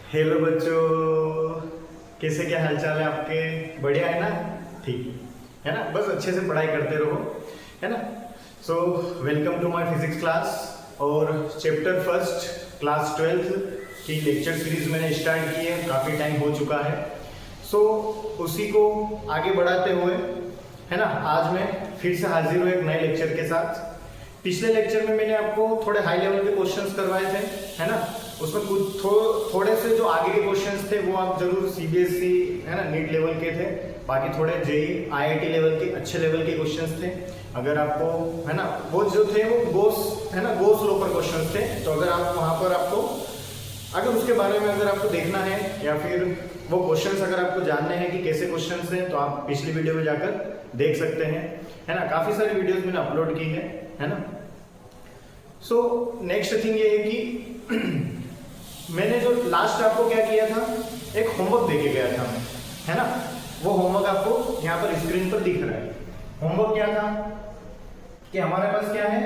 Hello बच्चों, कैसे क्या हालचाल है आपके? बढ़िया है ना? ठीक है ना? बस अच्छे से पढ़ाई करते रहो, है ना? So welcome to my physics class और चैप्टर फर्स्ट क्लास 12th की लेक्चर सीरीज मैंने स्टार्ट की है। काफ़ी टाइम हो चुका है। सो उसी को आगे बढ़ाते हुए, है ना, आज मैं फिर से हाजिर हूँ एक नए लेक्चर के साथ। पिछले लेक्चर में मैंने आपको थोड़े हाई लेवल के क्वेश्चंस करवाए थे, है ना? उसमें कुछ थोड़े से जो आगे के क्वेश्चंस थे वो आप जरूर सीबीएसई, है ना, नीट लेवल के थे। बाकी थोड़े जेई आईआईटी लेवल के अच्छे लेवल के क्वेश्चंस थे। अगर आपको, है ना, वो जो थे वो गोस, है ना, गोस लो पर क्वेश्चंस थे। तो अगर आप वहाँ पर आपको अगर उसके बारे में अगर आपको देखना है या फिर वो क्वेश्चंस अगर आपको जानने हैं कि कैसे क्वेश्चंस हैं, तो आप पिछली वीडियो में जाकर देख सकते हैं, है ना? काफ़ी सारी वीडियोस मैंने अपलोड की है ना? सो नेक्स्ट थिंग ये है कि मैंने जो लास्ट आपको क्या किया था, एक होमवर्क देके गया था मैं, है ना? वो होमवर्क आपको यहाँ पर स्क्रीन पर दिख रहा है। होमवर्क क्या था कि हमारे पास क्या है,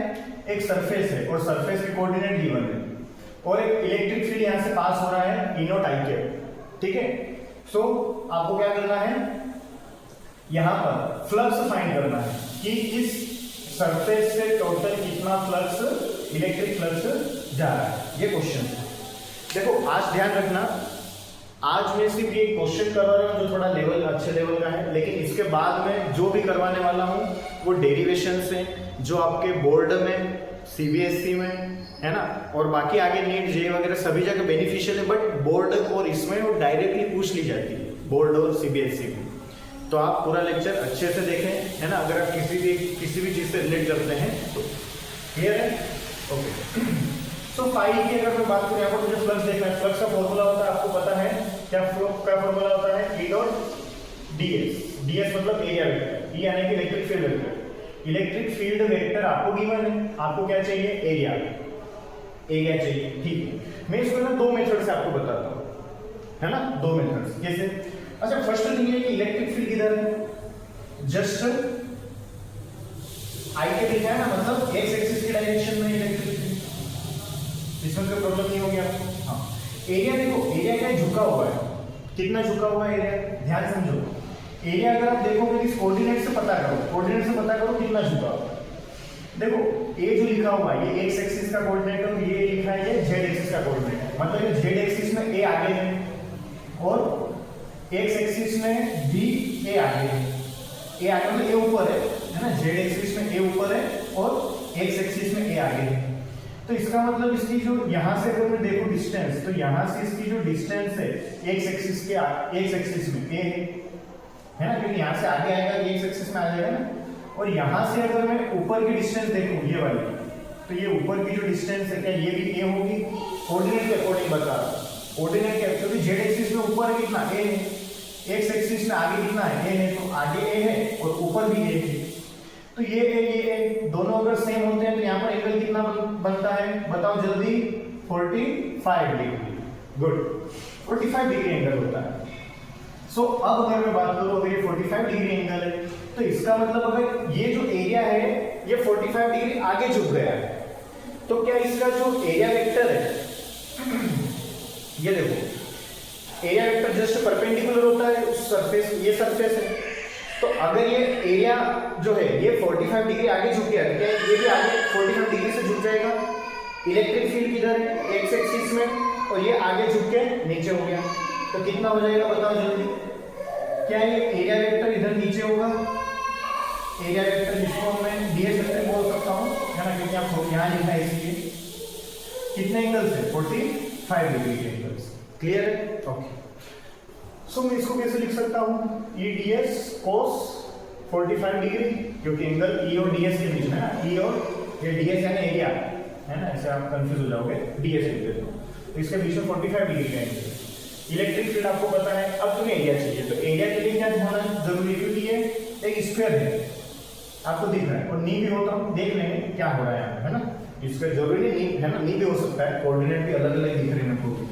एक सरफेस है और सरफेस के कोऑर्डिनेट गिवन है और एक इलेक्ट्रिक फील्ड यहाँ से पास हो रहा है, ई नॉट आई कैप, ठीक है? सो आपको क्या करना है, यहाँ पर फ्लक्स फाइंड करना है कि इस सरफेस से टोटल कितना फ्लक्स, इलेक्ट्रिक फ्लक्स जा रहा है। ये क्वेश्चन है। देखो आज ध्यान रखना, आज मैं सिर्फ ये क्वेश्चन करवा रहा हूँ जो थोड़ा लेवल अच्छे लेवल का है, लेकिन इसके बाद में जो भी करवाने वाला हूँ वो डेरिवेशन से, जो आपके बोर्ड में सीबीएसई में, है ना, और बाकी आगे नीट जे वगैरह सभी जगह बेनिफिशियल है, बट बोर्ड और इसमें वो डायरेक्टली पूछ ली जाती है, बोर्ड और सीबीएसई में। तो आप पूरा लेक्चर अच्छे से देखें, है ना? अगर आप किसी भी चीज़ से रिलेट करते हैं तो क्लियर है? ओके। सो फाइल की अगर मैं बात करूँ, यहाँ पर मुझे फ्लक्स देखना है। फ्लक्स का फॉर्मूला होता है, आपको पता है क्या फॉर्मूला होता है? E dot DS. डीएस मतलब एरिया वेक्टर, ई यानी कि electric field vector. Electric field vector आपको गिवन है, आपको क्या चाहिए? एरिया, एरिया चाहिए, ठीक है? मैं इसको ना दो मेथड से आपको बताता हूँ, है ना? दो मेथड कैसे? अच्छा, फर्स्ट थिंग ये कि इलेक्ट्रिक फील्ड किधर है, जस्ट आई के दिखा है ना, मतलब एक्स एक्सिस की डायरेक्शन में इलेक्ट्रिक फील्ड, इसमें कोई प्रॉब्लम नहीं होगी आपको। हाँ, एरिया देखो, एरिया क्या झुका हुआ है, कितना झुका हुआ है एरिया, ध्यान समझो। एरिया अगर आप देखोगे इस कोऑर्डिनेट से पता करो, कोऑर्डिनेट से पता करो कितना झुका हुआ है। देखो ए जो लिखा हुआ है ये एक्स एक्सिस का कोऑर्डिनेट है, ये लिखा है ये जेड एक्सिस का कोऑर्डिनेट है, मतलब ये जेड एक्सिस में ए आगे है और एक्स एक्सिस में भी ए आगे है। ए आगे में ए ऊपर है ना? जेड एक्सिस में ए ऊपर है और एक्स एक्सिस में ए आगे है। तो इसका मतलब इसकी जो यहाँ से अगर मैं देखूं डिस्टेंस, तो यहाँ से इसकी जो डिस्टेंस है एक्स एक्सिस में ए है ना, क्योंकि यहाँ से आगे आएगा, एक्स एक्सिस में आ जाएगा ना। और यहाँ से अगर मैं ऊपर की डिस्टेंस देखूं ये वाली, तो ये ऊपर की जो डिस्टेंस है क्या ये भी ए होगी? कोऑर्डिनेट के अकॉर्डिंग बता रहा हूं, कोऑर्डिनेट के, क्योंकि जेड एक्सिस में ऊपर है कितना? ए है, एक्स एक्सिस में आगे कितना है? ए है, तो आगे ए है और ऊपर भी ए है। तो ये ए दोनों अगर सेम होते हैं तो यहाँ पर एंगल कितना बनता है, बताओ जल्दी? 45 डिग्री। गुड, 45 डिग्री एंगल होता है। सो अब अगर मैं बात करूं, अगर ये 45 डिग्री एंगल है तो इसका मतलब अगर ये जो एरिया है ये 45 डिग्री आगे झुक गया है, तो क्या इसका जो एरिया वेक्टर है ये देखो, एरिया वेक्टर जस्ट परपेंडिकुलर होता है उस सरफेस, ये सरफेस है। तो अगर ये एरिया जो है ये 45 डिग्री आगे झुक गया, क्या ये भी आगे 45 डिग्री से झुक जाएगा? इलेक्ट्रिक फील्ड किधर है? एक्स एक्सिस में, और ये आगे झुक के नीचे हो गया, तो कितना हो जाएगा बताओ जल्दी? क्या ये एरिया वेक्टर इधर नीचे होगा? एरिया वेक्टर जिसको मैं डीएस वेक्टर बोल सकता हूँ, है ना, क्योंकि आपको यहाँ लिखा है इसलिए। कितने एंगल से? 45 डिग्री के एंगल से। क्लियर है? ओके। सो मैं इसको कैसे लिख सकता हूँ? ई डी एस कोस 45 डिग्री, क्योंकि एंगल ई और डी एस के बीच में है ना, ई और ये डी एस यानी एरिया, है ना, ऐसे आप कंफ्यूज हो जाओगे, डी एस लिख देते हो। तो इसके बीच में 45 डिग्री का एंगल। इलेक्ट्रिक फील्ड आपको पता है, अब तुम्हें एरिया चाहिए, तो एरिया के लिए क्या होना जरूरी है? क्योंकि ये एक स्क्वायर है, आपको दिख रहा है, और नी भी हो तो हम देख लेंगे क्या हो रहा है यहाँ पे, है ना? स्क्वायर जरूरी नहीं है ना, नी भी हो सकता है, कोऑर्डिनेट भी अलग अलग दिख रहे हैं आपको।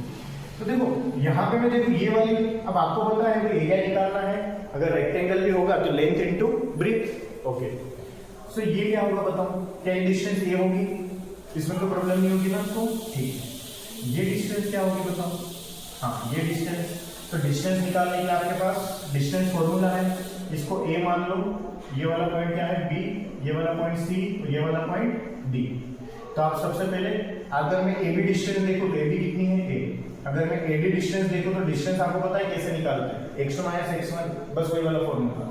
तो देखो यहाँ पे मैं देखो ये वाली, अब आपको पता है कि एरिया निकालना है, अगर रेक्टेंगल भी होगा तो लेंथ इनटू ब्रेथ। ओके, सो ये क्या होगा बताओ? क्या ये डिस्टेंस ये होगी? इसमें कोई प्रॉब्लम नहीं होगी ना? तो ठीक है, ये डिस्टेंस क्या होगी बताओ? हाँ ये डिस्टेंस, तो डिस्टेंस निकालने के लिए आपके पास डिस्टेंस फॉर्मूला है, इसको a मान लो, ये वाला पॉइंट क्या है b, ये वाला पॉइंट c, ये वाला पॉइंट d। तो आप सबसे पहले अगर मैं ab डिस्टेंस देखूं तो ab कितनी है a, अगर मैं ad डिस्टेंस देखूं तो डिस्टेंस आपको पता है कैसे निकालते हैं, x2 माइनस x1, बस वही वाला फॉर्मूला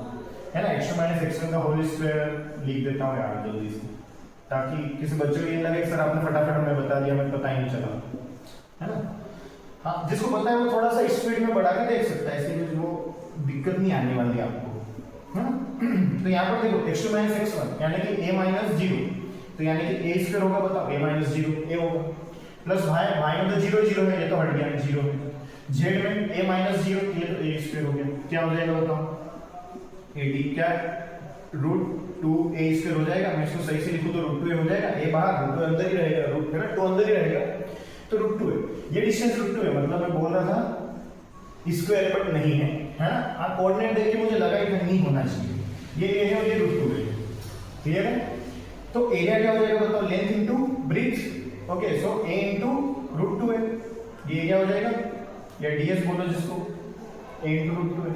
है ना, x2 माइनस x1 का होल स्क्वायर लिख देता हूँ यार जल्दी से, ताकि किसी बच्चे को ये लगे सर आपने फटाफट हमें बता दिया, हमें पता ही नहीं चला, है ना। हाँ जिसको पता है वो थोड़ा सा स्पीड में बढ़ा के देख सकता है, इसलिए वो दिक्कत नहीं आने वाली आपको, है ना। तो यहाँ पर देखो x2 माइनस x1 यानी कि a माइनस 0, तो यानी कि a स्क्वायर होगा, बताओ a माइनस 0 a होगा, प्लस y में तो 0 0 है, ये तो हट गया 0 है, z में a माइनस 0, ये तो a स्क्वायर हो गया, क्या हो जाएगा बताओ, ad क्या √2a स्क्वायर हो जाएगा, मैं इसको सही से लिखूं तो √2a हो जाएगा, a बाहर √2 अंदर ही रहेगा, रूट है ना, 2 अंदर ही रहेगा, तो √2 है, ये डिस्टेंस √2 है, मतलब मैं बोल रहा था स्क्वायर बट नहीं है, है ना। आप कोऑर्डिनेट देख के मुझे लगा इतना नहीं होना चाहिए, ये है और ये √2 है, क्लियर है। तो एरिया क्या हो जाएगा बताओ, length into breadth, okay, so a into √2 है, ये एरिया हो जाएगा, या ds बोलो जिसको, a इनटू √2 है,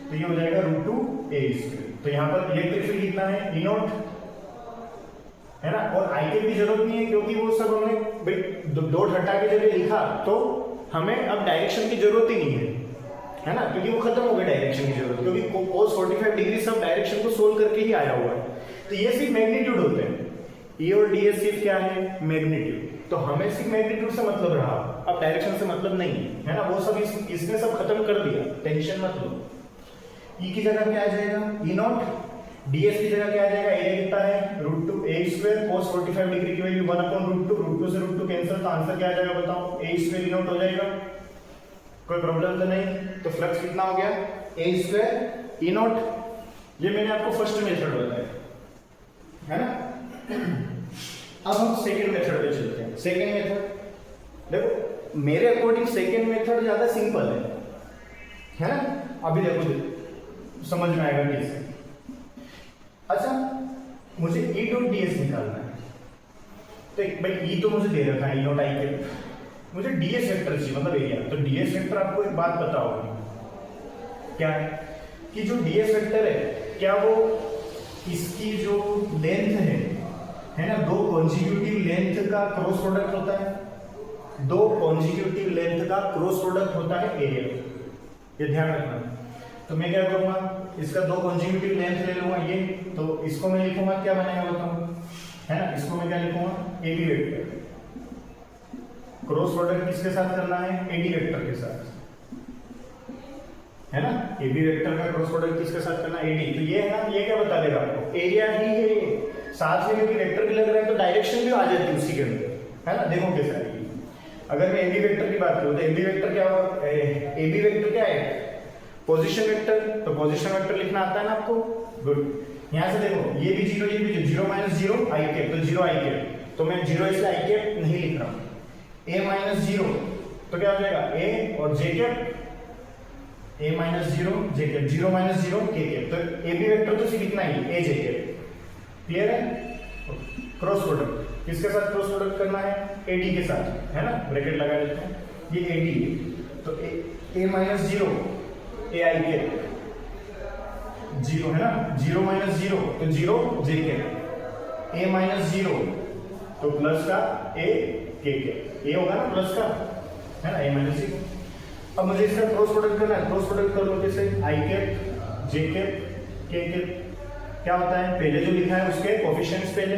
तो ये हो जाएगा √2a स्क्वायर। तो यहाँ पर इलेक्ट्रिक फील्ड कितना है, E नॉट, है ना, और आई के भी जरूरत नहीं है क्योंकि वो सब हमने डॉट हटा के जब लिखा तो हमें अब डायरेक्शन की जरूरत ही नहीं है ना, क्योंकि वो खत्म हो गई डायरेक्शन की जरूरत, क्योंकि cos 45 डिग्री सब डायरेक्शन को सोल्व करके ही आया हुआ है। तो ये सिर्फ मैग्नीट्यूड होते हैं, E और ds सिर्फ क्या है, मैग्नीट्यूड, तो हमें सिर्फ मैग्नीट्यूड से मतलब रहा, अब डायरेक्शन से मतलब नहीं है ना, वो सब इसने सब खत्म कर दिया, टेंशन मत लो। E की जगह क्या आ जाएगा, E नॉट, ds की जगह क्या आ जाएगा, एरिया कितना है √2a स्क्वायर, cos 45 डिग्री की वैल्यू 1/√2, √2 से √2 कैंसिल, तो आंसर क्या आ जाएगा बताओ, a स्क्वायर E नॉट हो जाएगा, कोई प्रॉब्लम तो नहीं। तो फ्लक्स कितना हो गया, a स्क्वायर E नॉट, ये मैंने आपको फर्स्ट मेथड बताया, है ना। अब हम सेकंड मेथड पे चलते हैं। सेकंड मेथड देखो, मेरे अकॉर्डिंग सेकंड मेथड ज्यादा सिंपल है ना। अभी देखो समझ में आएगा कैसे। अच्छा, मुझे E डॉट ds निकालना है, तो भाई E तो मुझे दे रखा है, E नॉट आई के, मुझे ds वेक्टर चाहिए, मतलब एरिया। तो ds वेक्टर आपको एक बात पता होगी क्या है, कि जो ds वेक्टर है क्या वो इसकी जो लेंथ है ना, दो कॉन्जिक्यूटिव लेंथ का क्रॉस प्रोडक्ट होता है, दो कॉन्जिक्यूटिव लेंथ का क्रॉस प्रोडक्ट होता है एरिया, ये ध्यान रखना। तो मैं क्या करूंगा, इसका दो कॉन्जिक्यूटिव लेंथ ले लूंगा ये, तो इसको मैं लिखूंगा क्या बनेगा बताऊं, है ना, इसको मैं क्या लिखूंगा, AB वेक्टर। क्रॉस प्रोडक्ट किसके साथ करना है, AD वेक्टर के साथ, है ना। AB वेक्टर का क्रॉस प्रोडक्ट किसके साथ करना है, AD। तो ये है ना, ये क्या बता देगा आपको, एरिया ही है ये, साथ में भी वेक्टर भी लग रहा है तो डायरेक्शन भी आ जाती है उसी के अंदर, है ना। देखो कैसा है, अगर मैं AB वेक्टर की बात करूं तो AB वेक्टर क्या होगा, AB वेक्टर क्या है, पोजीशन वेक्टर। तो पोजीशन वेक्टर लिखना आता है ना आपको, गुड। यहां से देखो ये भी 0, ये भी 0 माइनस 0 i कैप, तो 0 i कैप, तो मैं 0 इसलिए i कैप नहीं लिख रहा हूं, a माइनस 0, तो क्या हो जाएगा a और j cap, a minus 0 j cap, 0 minus 0 k cap. तो AB वेक्टर तो सिर्फ इतना ही, a j कैप, क्लियर है। क्रॉस प्रोडक्ट किसके साथ क्रॉस प्रोडक्ट करना है, AD के साथ, है ना, ब्रैकेट लगा लेते हैं, ये AD है, तो a माइनस 0 ai के 0 है ना, 0 माइनस 0 तो 0 j के, a माइनस 0 तो प्लस का a k के, a होगा ना प्लस का, है ना, a माइनस 0। अब मुझे इसका क्रॉस प्रोडक्ट करना है, क्रॉस प्रोडक्ट कर लो कैसे, i cap j cap k cap, क्या होता है, पहले जो लिखा है उसके कोफिशिएंट्स पहले।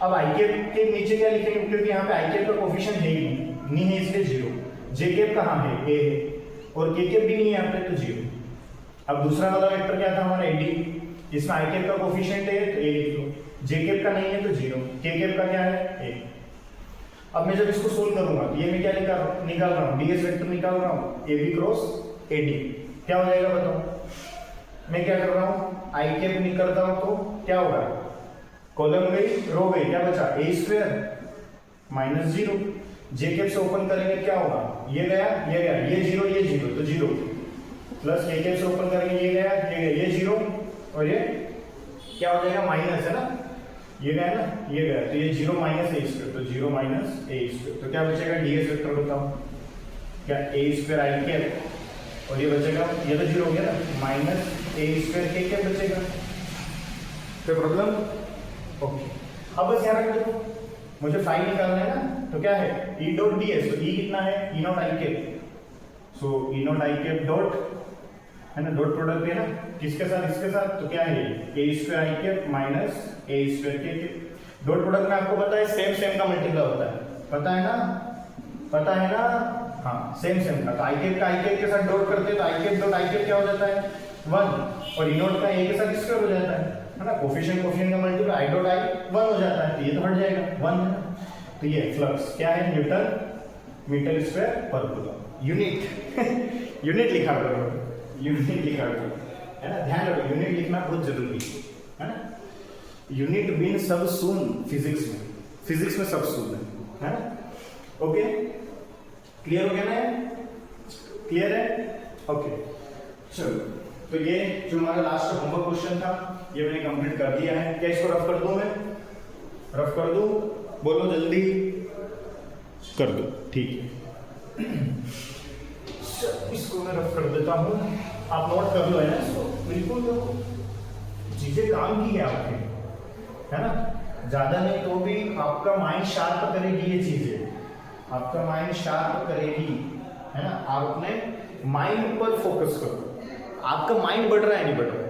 अब i कैप के नीचे क्या लिखेंगे, क्योंकि यहाँ पे i कैप का कोफिशिएंट है ही नहीं है, इसलिए 0, j कैप कहाँ है, a है, और k कैप भी नहीं है यहाँ पे, तो 0। अब दूसरा वाला वेक्टर क्या था हमारा, AD, जिसमें i कैप का कोफिशिएंट है तो a लिख लो, j कैप का नहीं है तो 0, k कैप का क्या है, a। अब मैं जब इसको सोल्व करूंगा तो ये मैं क्या निकाल रहा हूँ, ds वेक्टर निकाल रहा हूँ, AB क्रॉस AD, क्या हो जाएगा बताओ। मैं क्या कर रहा हूँ, i कैप निकलता हूँ तो क्या होगा, कॉलम गई रो गई, क्या बचा, a square minus 0, j cap से ओपन करेंगे क्या होगा, ये गया ये गया, ये 0 ये 0 तो 0, प्लस k कैप से ओपन करेंगे ये गया ये गया, ये 0 और ये क्या हो जाएगा, माइनस है ना, ये गया ना ये गया, तो ये 0 माइनस a स्क्वायर, तो 0 माइनस a स्क्वायर, तो क्या बचेगा ds वेक्टर बताओ, क्या ए स्क्वायर आई कैप, और ये बचेगा, ये तो जीरो हो गया ना, माइनस ए स्क्वायर के कैप बचेगा। कोई प्रॉब्लम? ओके, अब बस याद रख दो, मुझे फाई निकालना है ना, तो क्या है ई डॉट डी एस, तो ई कितना है E naught I cap, so E naught I cap dot, है ना, डॉट प्रोडक्ट है ना किसके साथ, इसके साथ, तो क्या है ए स्क्वायर आई कैप माइनस ए स्क्वायर के कैप। डॉट प्रोडक्ट में आपको पता है सेम सेम का मल्टीप्लाई होता है, पता है ना, हाँ सेम सेम का, तो आई कैप का आई कैप के साथ डॉट करते हैं तो आई कैप डॉट आई कैप क्या हो जाता है 1, और ई नॉट का ए के साथ स्क्वायर हो जाता है ना, कोफिशिएंट का मल्टीप्लाई आई डॉट आई 1 हो जाता है, तो ये तो हट जाएगा 1 है ना। तो ये फ्लक्स क्या है, न्यूटन मीटर स्क्वायर पर कूलम, यूनिट यूनिट लिखा करो, यूनिट लिखा करो, है ना, ध्यान रखो यूनिट लिखना बहुत जरूरी है ना, यूनिट बीन सब सून फिजिक्स में सब सून है ना। ओके, क्लियर हो गया ना, क्लियर है, ओके चलो। तो ये जो हमारा लास्ट होमवर्क क्वेश्चन था ये मैंने कंप्लीट कर दिया है, क्या इसको रफ कर दूं, मैं रफ कर दूं, बोलो जल्दी कर दो, ठीक है इसको मैं रफ कर देता हूं, आप नोट कर लो, है ना, इसको बिल्कुल चीजें काम की है आपके, है ना, ज्यादा नहीं तो भी आपका माइंड शार्प करेगी ये चीजें, आपका माइंड शार्प करेगी, है ना। आप अपने माइंड पर फोकस करो, आपका माइंड बढ़ रहा है नहीं बढ़ रहा है,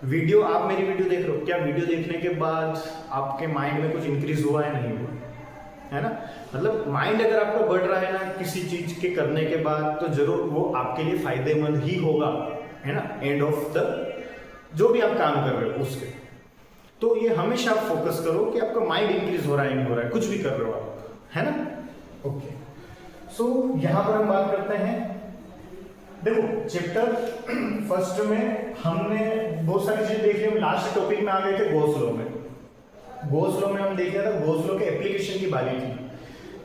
वीडियो आप मेरी वीडियो देख रहे हो, क्या वीडियो देखने के बाद आपके माइंड में कुछ इंक्रीज हुआ है, नहीं हुआ, है ना, मतलब माइंड अगर आपका बढ़ रहा है ना किसी चीज के करने के बाद, तो जरूर वो आपके लिए फायदेमंद ही होगा, है ना, एंड ऑफ द जो भी आप काम कर रहे हो उसके। तो ये हमेशा आप फोकस करो कि आपका माइंड इंक्रीज हो रहा है नहीं हो रहा है, कुछ भी कर रहे हो आप, है ना। ओके, सो यहां पर हम बात करते हैं, देखो चैप्टर फर्स्ट में हमने बहुत सारी चीजें देख ली, हम लास्ट टॉपिक में आ गए थे गॉस लॉ में, गॉस लॉ में हम देख लिया था, गॉस लॉ के एप्लीकेशन की बारी थी।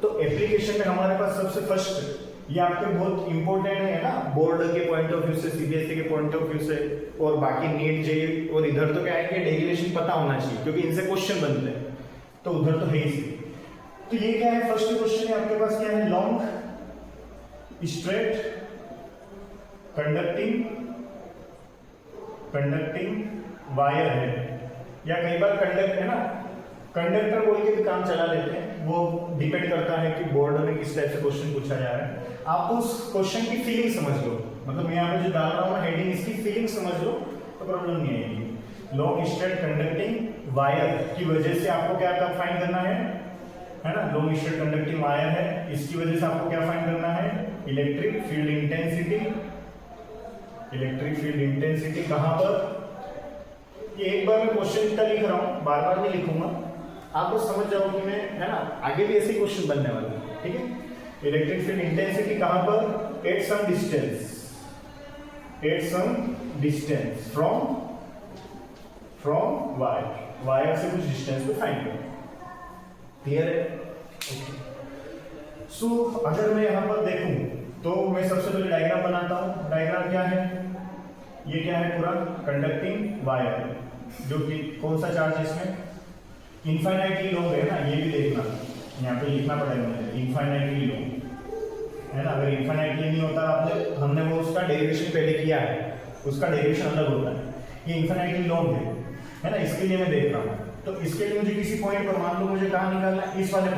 तो एप्लीकेशन में हमारे पास सबसे फर्स्ट ये आपके बहुत इंपॉर्टेंट है ना, बोर्ड के पॉइंट ऑफ व्यू से, सीबीएसई के पॉइंट ऑफ व्यू से, और बाकी नीट जेईई और इधर तो क्या है कि डेरिवेशन पता होना चाहिए क्योंकि इनसे क्वेश्चन बनते हैं, तो उधर तो है ही। तो ये क्या है, फर्स्ट क्वेश्चन है आपके पास, क्या है, लॉन्ग स्ट्रेट कंडक्टिंग वायर है, या कई बार कंडक्ट है ना, कंडक्टर बोल के भी काम चला लेते हैं, वो डिपेंड करता है कि बोर्ड में किस टाइप से क्वेश्चन पूछा जा रहा है। आप उस क्वेश्चन की फीलिंग समझ लो, मतलब मैं यहाँ पे जो डाल रहा हूँ हेडिंग, इसकी फीलिंग समझ लो तो प्रॉब्लम नहीं आएगी। लॉन्ग स्ट्रेट कंडक्टिंग वायर की वजह से आपको क्या फाइंड करना है ना, लॉन्ग स्ट्रेट कंडक्टिंग वायर है, इसकी वजह से आपको क्या फाइंड करना है, electric field intensity. Electric field intensity कहां पर, ये एक बार मैं क्वेश्चन का लिख रहा हूं, बार बार नहीं लिखूंगा, आप बस समझ जाओ कि मैं, है ना, आगे भी ऐसे क्वेश्चन बनने वाले हैं, ठीक है। इलेक्ट्रिक फील्ड इंटेंसिटी कहां पर, at some distance from wire से कुछ डिस्टेंस को फाइंड करो, क्लियर है, ओके। सो अगर मैं यहां पर देखूं तो मैं सबसे पहले डायग्राम बनाता हूं, डायग्राम क्या है, ये क्या है, पूरा कंडक्टिंग वायर, जो कि कौन सा चार्ज है इसमें, इनफाइनाइटली लॉन्ग है ना, ये भी देखना, यहाँ पे लिखना पड़ेगा मुझे, इनफाइनाइटली लॉन्ग है ना, अगर इनफाइनाइटली नहीं होता हमने वो उसका डेरिवेशन पहले किया है, उसका डेरिवेशन अलग होता है, ये इनफाइनाइटली लॉन्ग है ना, इसके लिए मैं देख रहा हूँ, तो इसके लिए मुझे किसी पॉइंट पर, मान लो मुझे कहाँ निकालना है, इस वाले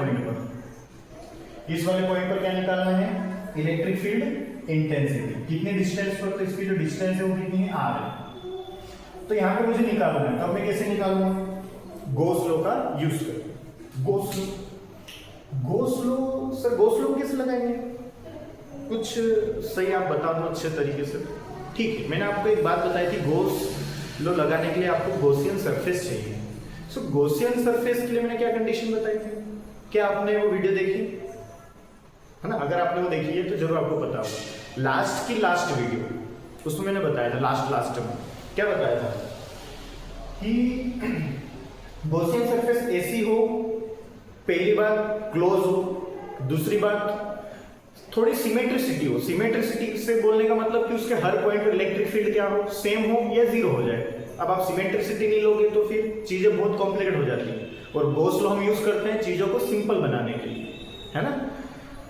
पॉइंट पर क्या निकालना है, इलेक्ट्रिक फील्ड इंटेंसिटी, कितने डिस्टेंस पर, तो इसकी जो डिस्टेंस है वो कितनी है, आर है, तो यहाँ पे मुझे निकालना है, तो मैं कैसे निकालूंगा, गॉस लॉ का यूज कर, गॉस लॉ कैसे लगाएंगे, कुछ सही आप बता दो अच्छे तरीके से, ठीक है। मैंने आपको एक बात बताई थी, गॉस लॉ लगाने के लिए आपको गॉसियन सरफेस चाहिए। सो गॉसियन सरफेस के लिए मैंने क्या कंडीशन बताई थी, क्या आपने वो वीडियो देखी है ना, अगर आपने वो देखी है तो जरूर आपको पता होगा, लास्ट वीडियो उसमें मैंने बताया था, लास्ट में क्या बताया था कि गॉसियन सरफेस ऐसी हो, पहली बात क्लोज हो, दूसरी बात थोड़ी सिमेट्रिसिटी हो, सिमेट्रिसिटी से बोलने का मतलब कि उसके हर पॉइंट पर इलेक्ट्रिक फील्ड क्या हो, सेम हो या जीरो हो जाए। अब आप सिमेट्रिसिटी नहीं लोगे तो फिर चीजें बहुत कॉम्प्लिकेट हो जाती है, और गॉस लॉ हम यूज करते हैं चीजों को सिंपल बनाने के लिए, है ना।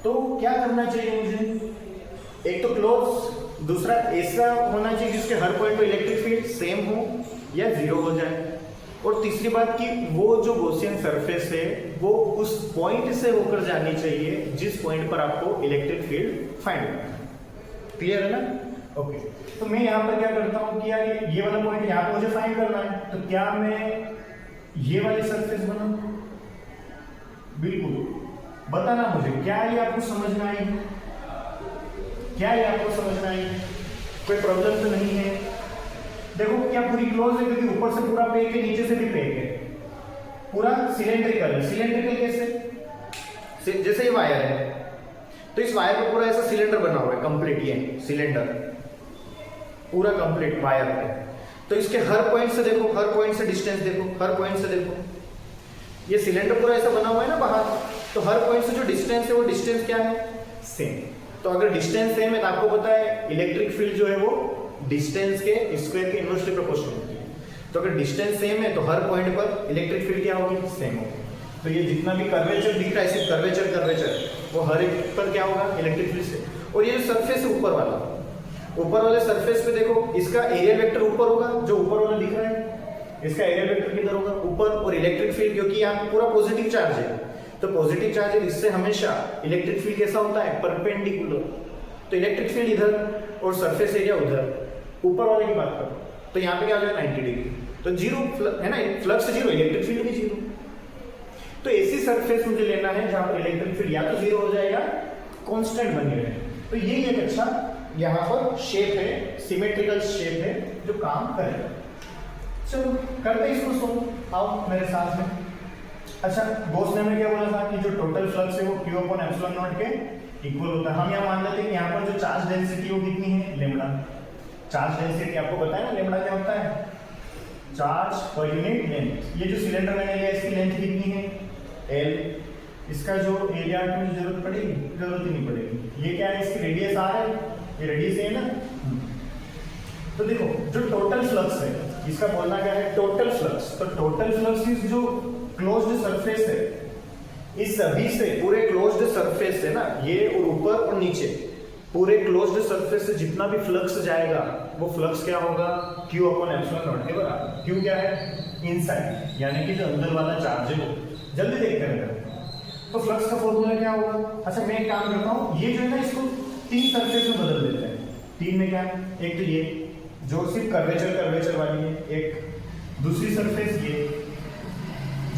तो क्या करना चाहिए मुझे, एक तो क्लोज, दूसरा ऐसा होना चाहिए जिसके हर पॉइंट पे इलेक्ट्रिक फील्ड सेम हो या जीरो हो जाए, और तीसरी बात कि वो जो गॉसियन सरफेस है वो उस पॉइंट से होकर जानी चाहिए जिस पॉइंट पर आपको इलेक्ट्रिक फील्ड फाइंड करना है। क्लियर है ना? ओके, तो मैं यहाँ पर क्या करता हूँ कि यार ये वाला पॉइंट यहाँ पर मुझे फाइंड करना है, तो क्या मैं ये वाली सरफेस बनाऊं? बिल्कुल, बताना मुझे क्या ये आपको समझ में आई, क्या ये आपको समझ में आई, कोई प्रॉब्लम तो नहीं है? देखो क्या पूरी क्लोज है, क्योंकि ऊपर से पूरा पैक है, नीचे से भी पैक है, पूरा सिलेंड्रिकल है। सिलेंड्रिकल कैसे? जैसे ये वायर है, तो इस वायर पर पूरा ऐसा सिलेंडर बना हुआ है, कंप्लीट ये सिलेंडर पूरा कंप्लीट वायर है। तो इसके हर पॉइंट से देखो, हर पॉइंट से डिस्टेंस देखो, हर पॉइंट से देखो, ये सिलेंडर पूरा ऐसा बना हुआ है ना बाहर, तो हर पॉइंट से जो डिस्टेंस है वो डिस्टेंस क्या है? सेम। तो अगर डिस्टेंस सेम है तो आपको पता है इलेक्ट्रिक फील्ड जो है वो डिस्टेंस के स्क्वायर के इनवर्सली प्रोपोर्शनल होती है। तो अगर डिस्टेंस सेम है तो हर पॉइंट पर इलेक्ट्रिक फील्ड क्या होगी? सेम होगी। तो ये जितना भी कर्वेचर दिख रहा है, सिर्फ कर्वेचर वो हर एक पर क्या होगा? इलेक्ट्रिक फील्ड से। और ये जो सरफेस है ऊपर वाले सरफेस पे देखो, इसका एरिया वेक्टर ऊपर होगा, जो ऊपर वाला दिख रहा है इसका एरिया वेक्टर किधर होगा? ऊपर। और इलेक्ट्रिक फील्ड क्योंकि यहाँ पूरा पॉजिटिव चार्ज है, तो पॉजिटिव चार्ज है, इससे हमेशा इलेक्ट्रिक फील्ड कैसा होता है? परपेंडिकुलर। तो इलेक्ट्रिक फील्ड इधर और सरफेस एरिया उधर, ऊपर वाले की बात करो तो यहाँ पे क्या हो जाएगा? 90 डिग्री। तो जीरो है ना, फ्लक्स जीरो, इलेक्ट्रिक फील्ड भी जीरो। तो ऐसी सरफेस मुझे लेना है जहां पर इलेक्ट्रिक फील्ड या तो जीरो हो जाएगा, कांस्टेंट बनी रहे। तो ये एक अच्छा यहाँ पर शेप है, सिमेट्रिकल शेप है जो काम करेगा। चलो करते हैं इसको सोल्व, आओ मेरे साथ में। अच्छा, गॉस ने हमें क्या बोला था कि जो टोटल फ्लक्स है वो Q अपॉन एप्सिलॉन नॉट के इक्वल होता है। हम यहाँ मान लेते हैं कि यहाँ पर जो चार्ज डेंसिटी वो कितनी है? लैम्डा। चार्ज डेंसिटी आपको पता है ना, लैम्डा क्या होता है? Charge per unit length. ये जो सिलेंडर मैंने लिया इसकी लेंथ कितनी है? L। इसका जो एरिया की मुझे जरूरत पड़ेगी? जरूरत ही नहीं पड़ेगी। ये क्या है? इसकी रेडियस R है, ये रेडियस है ना। तो देखो जो टोटल फ्लक्स है, इसका बोलना क्या है? Total flux. तो टोटल फ्लक्स इज जो क्लोज्ड सरफेस है, इस सभी से पूरे क्लोज्ड सरफेस है ना, ये और ऊपर और नीचे पूरे क्लोज्ड सरफेस से जितना भी फ्लक्स जाएगा वो फ्लक्स क्या होगा? Q अपॉन एप्सिलॉन नॉट के बराबर। Q क्या है? इनसाइड, यानी कि जो अंदर वाला चार्ज है वो। जल्दी देखते हैं तो फ्लक्स का फॉर्मूला क्या होगा? अच्छा मैं एक काम करता हूँ, ये जो है ना इसको 3 सरफेस में बदल देते हैं। 3 में क्या है? एक तो ये जो सिर्फ कर्वेचर वाली है, एक दूसरी सरफेस ये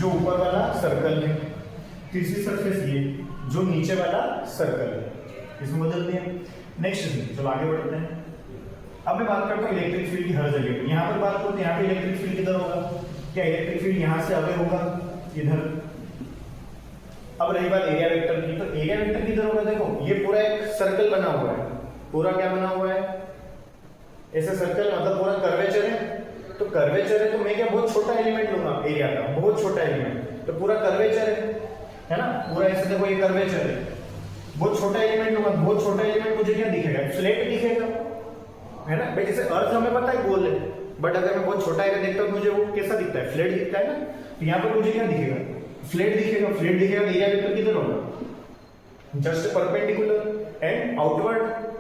जो ऊपर वाला सर्कल है, तीसरी सरफेस ये जो नीचे वाला सर्कल है, इसमें बदल दिया। नेक्स्ट चलो आगे बढ़ते हैं। अब मैं बात करता हूँ इलेक्ट्रिक फील्ड की हर जगह पे। यहाँ पर बात करते हैं, यहाँ पे इलेक्ट्रिक फील्ड किधर होगा? क्या इलेक्ट्रिक फील्ड यहाँ से अवे होगा? इधर। अब रही बात एरिया वेक्टर की, तो एरिया वेक्टर किधर होगा? देखो ये पूरा एक सर्कल बना हुआ है, पूरा क्या बना हुआ है? ऐसा सर्कल, मतलब पूरा कर्वेचर है। तो कर्वेचर है तो मैं क्या बहुत छोटा एलिमेंट लूंगा एरिया का, बहुत छोटा एलिमेंट। तो पूरा कर्वेचर है ना, पूरा ऐसे देखो ये कर्वेचर है, बहुत छोटा एलिमेंट लूंगा। बहुत छोटा एलिमेंट मुझे क्या दिखेगा? फ्लैट दिखेगा, है ना भाई। जैसे अर्थ हमें पता है गोल है, बट अगर मैं बहुत छोटा एरिया देखता हूँ मुझे वो कैसा दिखता है? फ्लैट दिखता है ना। तो यहाँ पर मुझे क्या दिखेगा? फ्लैट दिखेगा। फ्लैट दिखेगा तो एरिया वेक्टर किधर होगा? Just perpendicular and outward.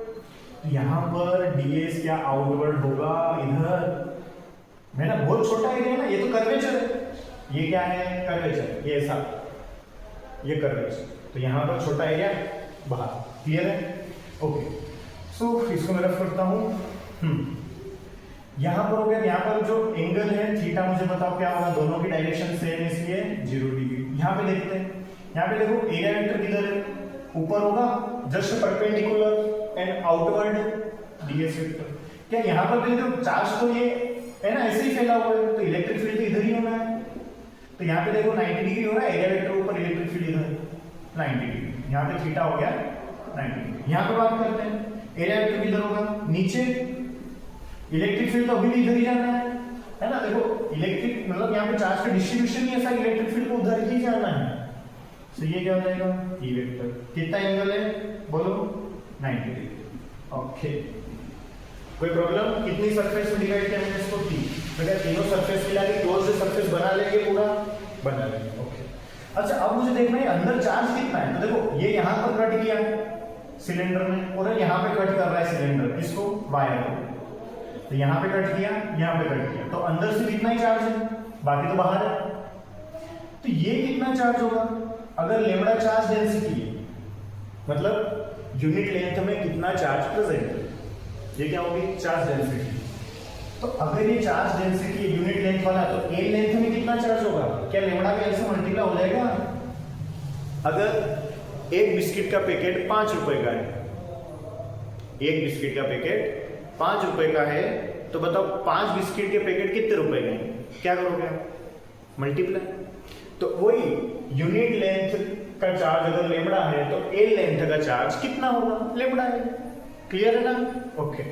यहाँ पर ds क्या आउटवर्ड होगा? इधर, है ना। बहुत छोटा एरिया है ना, ये तो कर्वेचर है। ये क्या है? कर्वेचर, ये ऐसा, ये कर्वेचर। तो यहाँ पर छोटा एरिया बाहर। क्लियर है? ओके, सो इसको मैं रफ करता हूँ। यहाँ पर हो गया, यहाँ पर जो एंगल है थीटा, मुझे बताओ क्या होगा? दोनों की डायरेक्शन सेम है इसलिए 0 डिग्री। यहाँ पे देखते हैं, यहाँ पे देखो एरिया वेक्टर किधर है? ऊपर होगा, just perpendicular and outward ds vector. क्या यहाँ पर देखो चार्ज तो ये है ना ऐसे ही फैला हुआ है, तो इलेक्ट्रिक फील्ड तो इधर ही होना है। तो यहाँ पे देखो 90 डिग्री हो रहा है, एरिया वेक्टर ऊपर, इलेक्ट्रिक फील्ड इधर 90 डिग्री। यहाँ पे थीटा हो गया 90 डिग्री। यहाँ पे बात करते हैं एरिया वेक्टर किधर होगा? नीचे। इलेक्ट्रिक फील्ड तो अभी भी इधर ही जाना है ना। देखो इलेक्ट्रिक मतलब यहाँ पे चार्ज का डिस्ट्रीब्यूशन ही ऐसा, इलेक्ट्रिक फील्ड को उधर ही जाना है। तो ये क्या हो जाएगा? E vector. कितना एंगल है बोलो? 90 डिग्री। ओके, कोई प्रॉब्लम? कितनी सरफेस में डिवाइड किया मैंने इसको? 3। बेटा तीनों सरफेस मिला के क्लोज्ड सरफेस बना लेंगे, पूरा बना लेंगे। ओके, अच्छा अब मुझे देखना है अंदर चार्ज कितना है। तो देखो ये यहाँ पर कट गया सिलेंडर में, और यहाँ पे कट कर रहा है सिलेंडर, किसको, वायर को। तो यहाँ पे कट किया, यहाँ पे कट किया, तो अंदर से कितना ही चार्ज है, बाकी तो बाहर है। तो ये कितना चार्ज होगा, अगर लेमड़ा चार्ज डेंसिटी है, मतलब यूनिट लेंथ में कितना चार्ज प्रेजेंट है, ये क्या होगी, चार्ज डेंसिटी। तो अगर ये चार्ज डेंसिटी यूनिट लेंथ वाला, तो ए लेंथ में कितना चार्ज होगा, क्या लेमड़ा का ऐसे मल्टीप्लाई हो जाएगा। अगर एक बिस्किट का पैकेट 5 रुपए का है, एक बिस्किट का पैकेट 5 रुपए का है, तो बताओ 5 बिस्किट के पैकेट कितने रुपए के हैं, क्या करोगे, मल्टीप्लाई। तो वही यूनिट लेंथ का चार्ज अगर लेमड़ा है, तो ए लेंथ का चार्ज कितना होगा, लेमड़ा है। क्लियर है ना, ओके।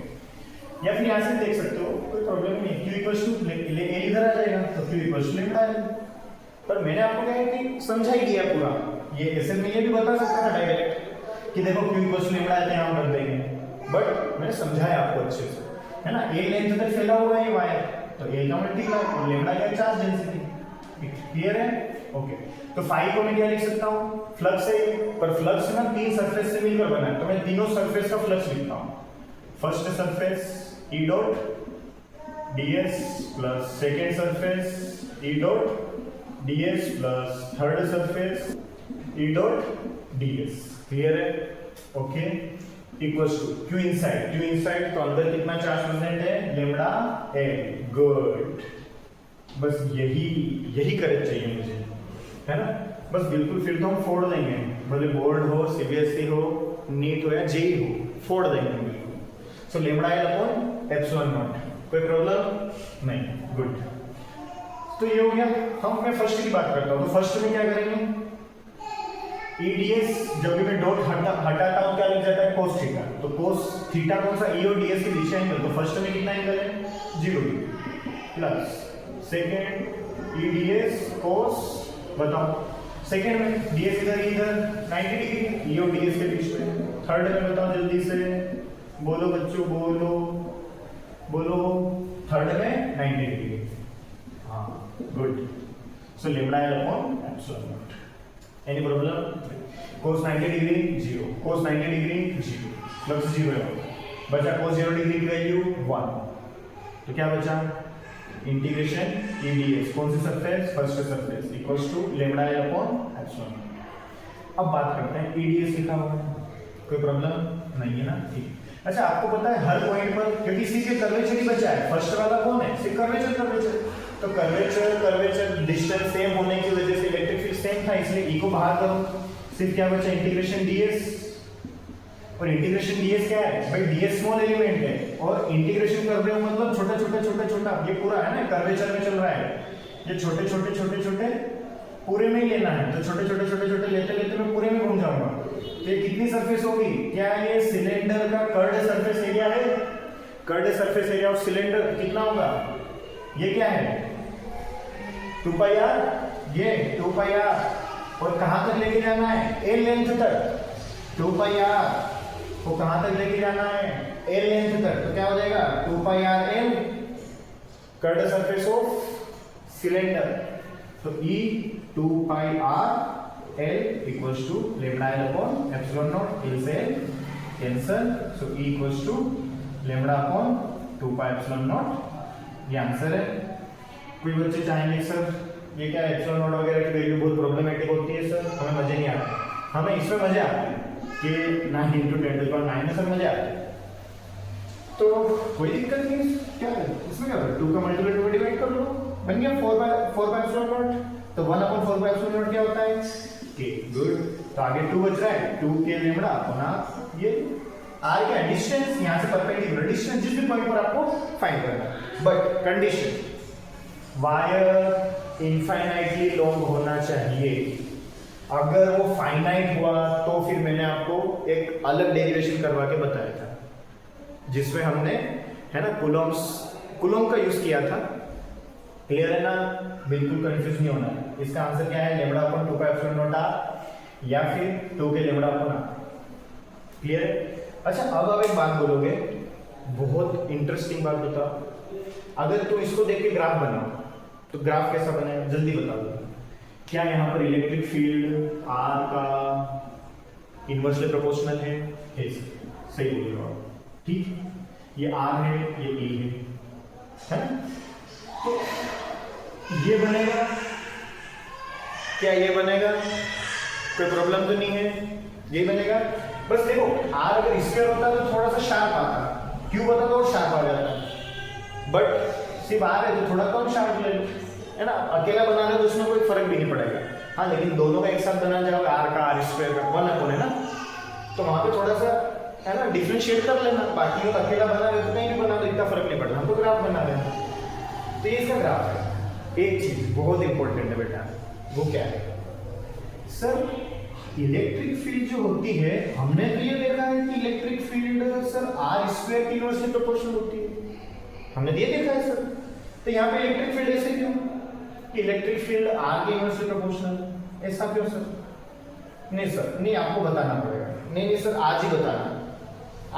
या फिर यहां से देख सकते हो, कोई प्रॉब्लम नहीं, Q इक्वल्स टू ए इधर आ जाएगा, तो Q इक्वल्स टू लेमड़ा है। पर मैंने आपको कहा कि समझा ही दिया पूरा, ये ऐसे में ये भी बता सकता था डायरेक्ट कि देखो Q इक्वल्स टू लेमड़ा है, तो यहां कर देंगे, बट मैंने समझाया आपको अच्छे से, है ना। ए लेंथ तक फैला हुआ है वायर, तो ए का मल्टीप्लाई और लेमड़ा का चार्ज डेंसिटी। क्लियर है, ओके। तो फाई को मैं क्या लिख सकता हूँ, फ्लक्स है, पर फ्लक्स ना 3 सरफेस से मिलकर बना है, तो मैं तीनों सरफेस का फ्लक्स लिखता हूँ। First surface E dot ds plus second surface E dot ds plus third surface E dot ds। Clear है, okay. Equals to Q inside, तो अंदर कितना चार्ज प्रेजेंट है, लेमड़ा ए। गुड, बस यही करेक्ट चाहिए मुझे, है ना। बस बिल्कुल, फिर तो हम फोड़ देंगे, भले बोर्ड हो, सीबीएसई हो, नीट हो या जेई हो, फोड़ देंगे बिल्कुल। So lambda L upon epsilon naught, कोई प्रॉब्लम नहीं, गुड। तो ये हो गया। हम मैं फर्स्ट की बात करता हूँ, तो फर्स्ट में क्या करेंगे, ईडीएस जब भी मैं डॉट हटाता हूँ क्या लग जाता है, कोस थीटा। तो कोस थीटा कौन सा, ई और डीएस के बीच एंगल, तो फर्स्ट में कितना एंगल है, 0 डिग्री, प्लस सेकेंड ईडीएस कोस, बताओ सेकेंड में डीएस इधर 90 डिग्री, ई और डीएस के बीच में। थर्ड में बताओ जल्दी से, बोलो बच्चों, बोलो थर्ड में 90 डिग्री, हाँ good. So lambda L upon epsilon not. Any problem, cos 90 degree 0, cos 90 degree 0, flux 0 है, बचा कोस 0 डिग्री की वैल्यू 1, तो क्या बचा, इंटीग्रेशन ईडीएस, कौन सी surface, first surface, equals to lambda L upon epsilon. अब बात करते हैं ईडीएस लिखा हुआ है, कोई प्रॉब्लम नहीं है ना, ठीक। अच्छा, आपको पता है हर पॉइंट पर, क्योंकि सी के कर्वेचर ही बचा है, फर्स्ट वाला कौन है, सिर्फ कर्वेचर, तो कर्वेचर डिस्टेंस सेम होने की वजह से इलेक्ट्रिक फील्ड सेम था, इसलिए ई को बाहर करो, सिर्फ क्या बचा, इंटीग्रेशन डीएस। और इंटीग्रेशन डीएस क्या है भाई, डीएस स्मॉल एलिमेंट है, और इंटीग्रेशन कर रहे हो मतलब छोटा, ये पूरा है ना, कर्वेचर में चल रहा है, ये छोटे पूरे में ही लेना है, तो छोटे लेते मैं पूरे में घूम जाऊंगा। तो ये कितनी सरफेस होगी, क्या ये सिलेंडर का कर्ड सरफेस एरिया है, curved surface area of cylinder कितना होगा, ये क्या है 2πr, ये 2πr, और कहां तक लेके जाना है, ए लेंथ तक, 2πr को कहां तक लेके जाना है, ए लेंथ तक, तो क्या हो जाएगा 2πrl curved surface of cylinder. तो E 2πrl equals to lambda L upon epsilon naught, L से cancel, so E equals to lambda upon 2π epsilon naught, ये आंसर है। कोई बच्चे चाहेंगे सर ये क्या एप्सिलॉन नॉट वगैरह की वैल्यू बहुत प्रॉब्लमेटिक होती है सर, हमें मजे नहीं आते, हमें इसमें मजे आते हैं कि 9 × 10⁹ में सब मजे आते हैं, तो कोई दिक्कत नहीं, क्या है इसमें, क्या है 2 का मल्टीप्लाई 2 डिवाइड कर लो, बन गया 4 बाय एप्सिलॉन नॉट। तो 1/4 बाय एप्सिलॉन नॉट क्या होता है, के, गुड। तो आगे 2 बच रहा है, 2 के लेमड़ा अपॉन ये आर क्या है, डिस्टेंस, यहां से परपेंडिकुलर डिस्टेंस, जिस भी पॉइंट पर आपको फाइंड करना है, but condition wire infinitely long होना चाहिए। अगर वो फाइनाइट हुआ तो फिर मैंने आपको एक अलग डेरिवेशन करवा के बताया था, जिसमें हमने, है ना, कूलॉम का यूज किया था। क्लियर है ना, बिल्कुल कंफ्यूज नहीं होना है। इसका आंसर क्या है, lambda upon 2π epsilon naught r या फिर 2 के लेमड़ा अपॉन r। क्लियर है। अच्छा, अब आप एक बात बोलोगे, बहुत इंटरेस्टिंग बात बताओ, अगर तुम इसको देख के ग्राफ बनाओ तो ग्राफ कैसा बनेगा, जल्दी बता दो। क्या यहाँ पर इलेक्ट्रिक फील्ड R का इनवर्सली प्रोपोर्शनल है सही बोल रहे हो आप, ठीक। ये R है, ये A है ना? तो ये बनेगा क्या? ये बनेगा, कोई प्रॉब्लम तो नहीं है, ये बनेगा। बस देखो R अगर स्क्वायर होता तो थोड़ा सा शार्प आता, क्यूब होता तो और शार्प आ जाता, बट सिर्फ R है तो थोड़ा कम शार्प ले लो, है ना? अकेला बना रहे तो उसमें कोई फर्क भी नहीं पड़ेगा। हाँ, लेकिन दोनों का एक साथ बना जाओगे, R का R स्क्वायर का 1 है ना, तो वहां पे थोड़ा सा है ना डिफरेंशिएट कर लेना। बाकी लोग अकेला बना रहे तो कहीं भी बना दो, इतना फर्क नहीं पड़ता, हमको ग्राफ बना देना। तो ये इसका ग्राफ है। एक चीज बहुत इंपॉर्टेंट है बेटा, वो क्या है सर? इलेक्ट्रिक फील्ड जो होती है, हमने तो ये देखा है कि electric field sir R square की इनवर्सली प्रोपोर्शनल होती है, हमने ये देखा है सर। तो यहाँ पे इलेक्ट्रिक फील्ड ऐसे क्यों? इलेक्ट्रिक फील्ड R के इनवर्सली प्रोपोर्शनल, ऐसा क्यों सर? नहीं सर, नहीं आपको बताना पड़ेगा। नहीं सर, आज ही बताना,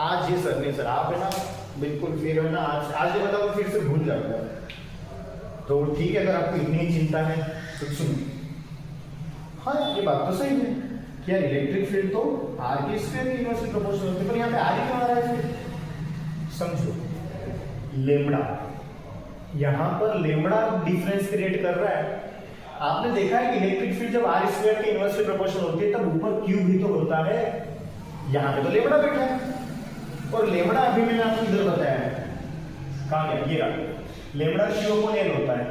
आज ही सर। नहीं सर, आप है ना बिल्कुल फिर है ना आज ही बताओ, फिर से भूल जाओगे। तो ठीक है, अगर आपको इतनी चिंता है तो सुनिए। हाँ, ये बात तो सही है कि यार इलेक्ट्रिक फील्ड तो R के स्क्वायर की इनवर्सली प्रोपोर्शनल होती है, पर यहाँ पे R ही क्यों आ रहा है फिर? समझो, लेमड़ा, यहाँ पर लेमड़ा डिफरेंस क्रिएट कर रहा है। आपने देखा है कि इलेक्ट्रिक फील्ड जब R स्क्वायर के इनवर्सली प्रोपोर्शनल होती है तब ऊपर क्यूब ही तो होता है, यहाँ पे तो लेमड़ा बैठा है। और लेमड़ा अभी मैंने आपको इधर बताया है, कहाँ गया? ये रहा, लेमड़ा Q अपॉन L होता है,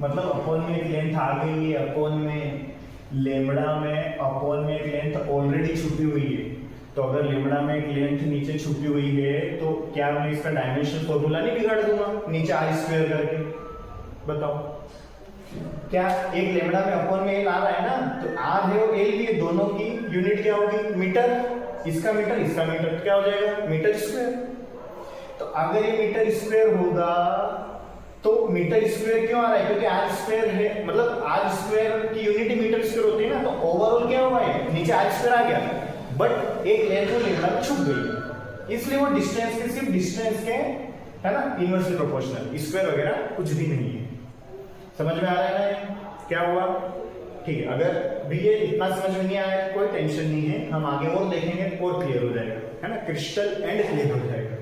मतलब अपॉन में एक लेंथ आ गई है, अपॉन में लेमड़ा में अपॉन में एक लेंथ ऑलरेडी छुपी हुई है। तो अगर लेमड़ा में एक लेंथ नीचे छुपी हुई है तो क्या मैं इसका डायमेंशन फॉर्मूला नहीं बिगाड़ दूंगा नीचे R स्क्वायर करके? बताओ, क्या एक लेमड़ा में अपॉन में L आ रहा है ना, तो R है और L भी है, दोनों की यूनिट क्या होगी? मीटर। इसका मीटर, इसका मीटर, तो क्या हो जाएगा? Metre square. तो अगर ये मीटर स्क्वायर होगा तो मीटर स्क्वायर क्यों आ रहा है? क्योंकि R स्क्वायर है, मतलब R स्क्वायर की यूनिट मीटर स्क्वायर होती है ना, तो ओवरऑल क्या हुआ है? नीचे R स्क्वायर आ गया, बट एक लेंथ वो लेमड़ा में छुप गई, इसलिए वो डिस्टेंस के सिर्फ डिस्टेंस के है ना इनवर्सली प्रोपोर्शनल, स्क्वायर वगैरह कुछ भी नहीं है। समझ में आ रहा है ना क्या हुआ? ठीक है, अगर भी ये इतना समझ में नहीं आया कोई टेंशन नहीं है, हम आगे और देखेंगे और क्लियर हो जाएगा, है ना, क्रिस्टल एंड क्लियर हो जाएगा।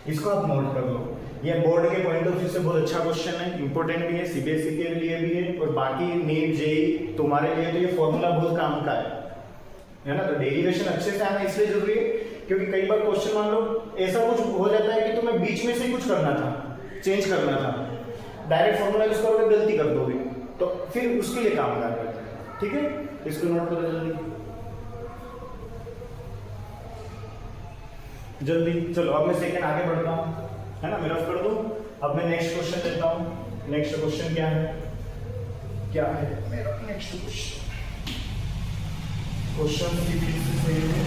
इसको आप नोट कर लो, ये बोर्ड के पॉइंट ऑफ व्यू से बहुत अच्छा क्वेश्चन है, इंपॉर्टेंट भी है, सीबीएसई के लिए भी है, और बाकी नीट जेई तुम्हारे लिए तो ये फॉर्मूला बहुत काम का है ना। तो डेरिवेशन अच्छे से आना इसलिए जरूरी है क्योंकि कई बार क्वेश्चन मान लो ऐसा कुछ हो जाता है कि तुम्हें बीच में से कुछ करना था, चेंज करना था, डायरेक्ट फॉर्मूला यूज करोगे गलती कर दोगे, तो फिर उसके लिए काम कर रहे हैं। ठीक है, इसको नोट करो जल्दी जल्दी। चलो अब मैं सेकंड आगे बढ़ता हूँ, है ना, मेरा कर दूं। अब मैं नेक्स्ट क्वेश्चन लेता हूँ। नेक्स्ट क्वेश्चन क्या है? क्या है मेरा नेक्स्ट क्वेश्चन? क्वेश्चन की फिर से सही है।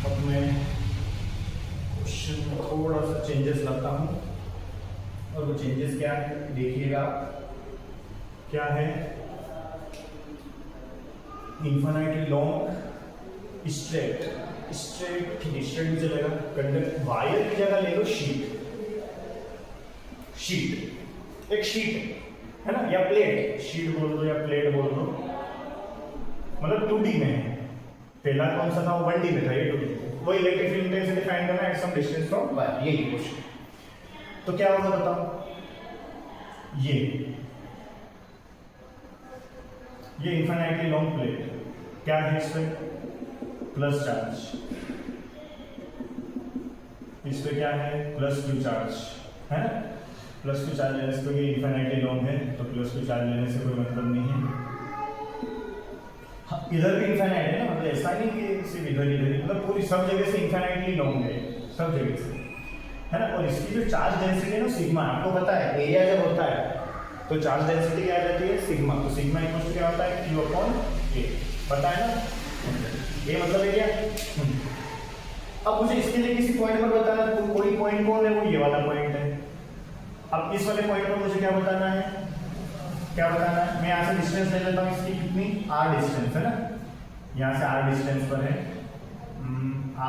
अब मैं क्वेश्चन में थोड़ा सा चेंजेस लाता हूँ, और वो चेंजेस क्या है देखिएगा। क्या है? इन्फिनिटली लॉन्ग स्ट्रेट, स्ट्रेट भी चलेगा, कंडक्ट वायर की जगह ले लो शीट, शीट एक शीट है ना, या प्लेट, शीट बोल दो या प्लेट बोल दो, मतलब 2D में है। पहला कौन सा था? 1D में था, ये 2D। वो इलेक्ट्रिक फील्ड इंटेंसिटी फाइंड करना at some distance from wire, यही क्वेश्चन। तो क्या होगा बताओ? ये इन्फिनिटली लॉन्ग प्लेट, क्या है इसमें? प्लस चार्ज, इस पे क्या है? प्लस क्यू चार्ज, है ना। प्लस क्यू चार्ज लेने से, ये इन्फिनिटली लॉन्ग है तो प्लस क्यू चार्ज लेने से कोई मतलब नहीं है। हाँ, इधर भी इन्फिनिट है ना, मतलब ऐसा नहीं कि सिर्फ इधर इधर, मतलब पूरी सब जगह से इन्फिनिटली लॉन्ग है, सब जगह से, है ना। और इसकी जो चार्ज डेंसिटी है ना सिग्मा, आपको पता है एरिया जब होता है तो चार्ज डेंसिटी क्या आ जाती है? सिग्मा। तो सिग्मा इक्वल टू क्या होता है? Q अपॉन A, पता है ना, ये मतलब एरिया। अब मुझे इसके लिए किसी पॉइंट पर बताना, तो कोई पॉइंट कौन है? वो ये वाला पॉइंट है। अब इस वाले पॉइंट पर मुझे क्या बताना है? क्या बताना है? मैं यहाँ से डिस्टेंस ले लेता हूँ, इसकी कितनी? R डिस्टेंस है ना, यहाँ से R डिस्टेंस पर है,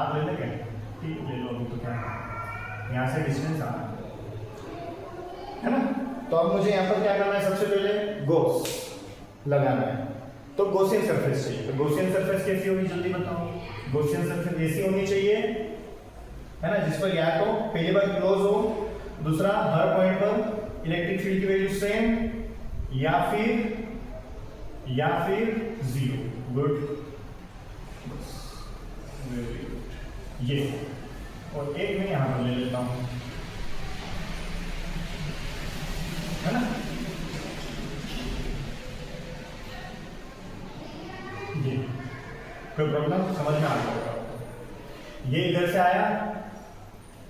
R ले ले क्या? ठीक, ले लो अभी, तो क्या है, यहाँ से डिस्टेंस R है ना। तो अब मुझे यहाँ पर क्या करना है? सबसे पहले गॉस लगाना है, तो गॉसियन सरफेस चाहिए। तो गॉसियन सरफेस कैसी होगी जल्दी बताओ। गॉसियन सरफेस ऐसी होनी चाहिए, है ना, जिस पर या तो पहली बार क्लोज हो, दूसरा हर पॉइंट पर इलेक्ट्रिक फील्ड की वैल्यू सेम, या फिर जीरो। Good, very good. ये और एक मैं यहां पर ले लेता हूं, है ना, ये कोई प्रॉब्लम समझ में आ गया। ये इधर से आया,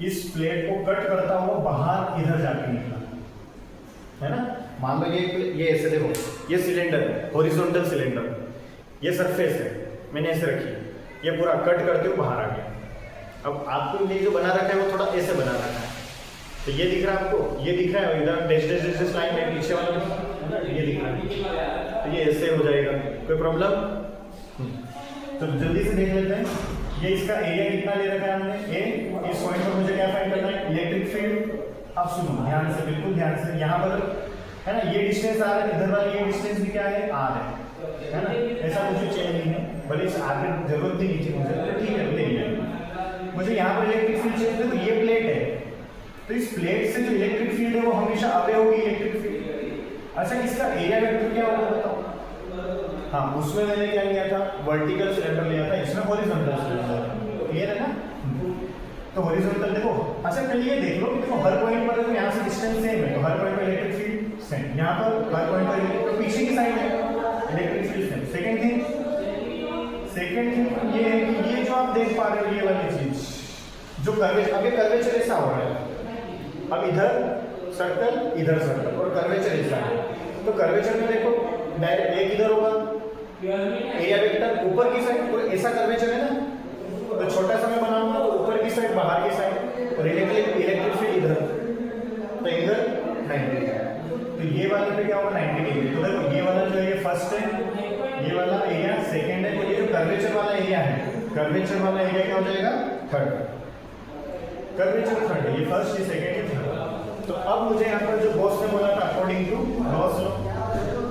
इस प्लेट को कट करता हुआ बाहर इधर जाके निकला, है ना। मान लो ये ऐसे देखो, ये सिलेंडर है, हॉरिजॉन्टल सिलेंडर, ये सरफेस है, मैंने ऐसे रखी, ये पूरा कट करते हुए बाहर आ गया। अब आपको ये जो बना रखा है वो थोड़ा ऐसे बना रखा है, तो ये दिख रहा है आपको, ये दिख रहा है इधर डैश डैश डैश लाइन है पीछे वाला, ये दिख रहा है, तो ये ऐसे हो जाएगा। कोई प्रॉब्लम? तो जल्दी से देख लेते हैं। ये इसका एरिया कितना ले रखा है हमने, ए। इस पॉइंट पर मुझे क्या फाइंड करना है, इलेक्ट्रिक फील्ड। अब सुनो ध्यान से, बिल्कुल ध्यान से, यहाँ पर है ना, ये डिस्टेंस आर है, इधर वाला ये डिस्टेंस भी क्या है, आर है ना। ऐसा कुछ चेंज नहीं है, भले इस आर की जरूरत भी नहीं थी मुझे, तो ठीक है, ले मुझे यहाँ पर इलेक्ट्रिक फील्ड चाहिए। तो ये प्लेट है, तो इस प्लेट से जो इलेक्ट्रिक फील्ड है वो हमेशा अवे होगी इलेक्ट्रिक फील्ड। अच्छा, इसका एरिया वेक्टर क्या होगा बताओ। हाँ, उसमें मैंने क्या लिया था, वर्टिकल सिलेंडर लिया था, इसमें हॉरिजॉन्टल सिलेंडर, क्लियर है ना। तो हॉरिजॉन्टल देखो, अच्छा पहले ये देख लो कि देखो हर पॉइंट पर देखो यहाँ से डिस्टेंस सेम है, तो हर पॉइंट पर इलेक्ट्रिक फील्ड सेम, यहाँ पर हर पॉइंट पर तो पीछे की साइड है electric field same. Second thing ये है कि ये जो आप देख पा रहे हो, ये वाली चीज जो कर्वेचर, अब ये कर्वेचर ऐसा हो रहा है, अब इधर सर्कल, इधर सर्कल, और कर्वेचर ऐसा है। तो कर्वेचर में देखो डायरेक्ट एक इधर होगा, एरिया वेक्टर ऊपर की साइड, और ऐसा कर्वेचर है ना, तो छोटा सा मैं बनाऊंगा तो ऊपर की साइड, बाहर की साइड, और इलेक्ट्रिक फील्ड इधर, तो इधर 90 डिग्री। तो ये वाले पे क्या होगा, 90 डिग्री। तो देखो ये वाला जो है ये फर्स्ट है, ये वाला एरिया सेकंड है, तो ये जो कर्वेचर वाला एरिया है, कर्वेचर वाला एरिया क्या हो जाएगा, थर्ड। कर्वेचर थर्ड है, ये फर्स्ट, ये सेकंड, ये थर्ड। तो अब मुझे यहाँ पर जो गॉस ने बोला था अकॉर्डिंग टू गॉस लॉ,